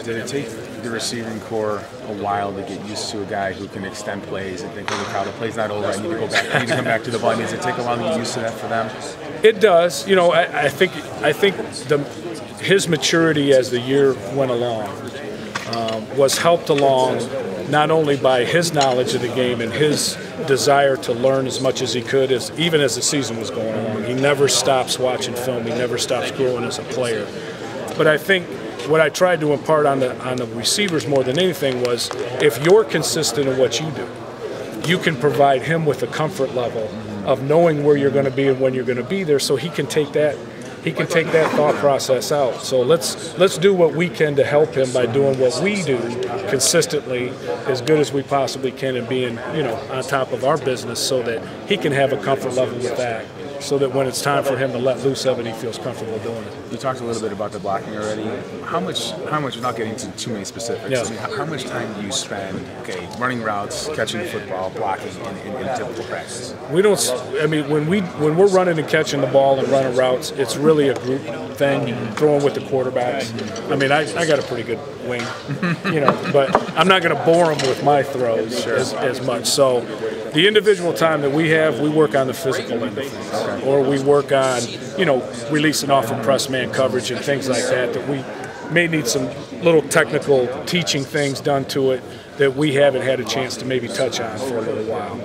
Did it take the receiving core a while to get used to a guy who can extend plays and think, holy cow, the play's not over, I need to go back, I need to come back to the ball? Does it take a while to get used to that for them? It does. You know, I think his maturity as the year went along was helped along not only by his knowledge of the game and his desire to learn as much as he could, even as the season was going along. He never stops watching film. He never stops growing as a player. But I think what I tried to impart on the receivers more than anything was, if you're consistent in what you do, you can provide him with a comfort level of knowing where you're going to be and when you're going to be there, so he can take that thought process out. So let's do what we can to help him by doing what we do consistently, as good as we possibly can, and being, you know, on top of our business, so that he can have a comfort level with that, so that when it's time for him to let loose of it, he feels comfortable doing it. You talked a little bit about the blocking already. How much, without getting into too many specifics, yeah. I mean, how much time do you spend, running routes, catching the football, blocking in typical practice? We don't. I mean, when we're running and catching the ball and running routes, it's really a group thing. Throwing with the quarterbacks. I mean, I got a pretty good wing, you know, but I'm not going to bore them with my throws as much. So the individual time that we have, we work on the physical end of things, or we work on, you know, releasing off of press man coverage and things like that. That we may need some little technical teaching things done to it that we haven't had a chance to maybe touch on for a little while.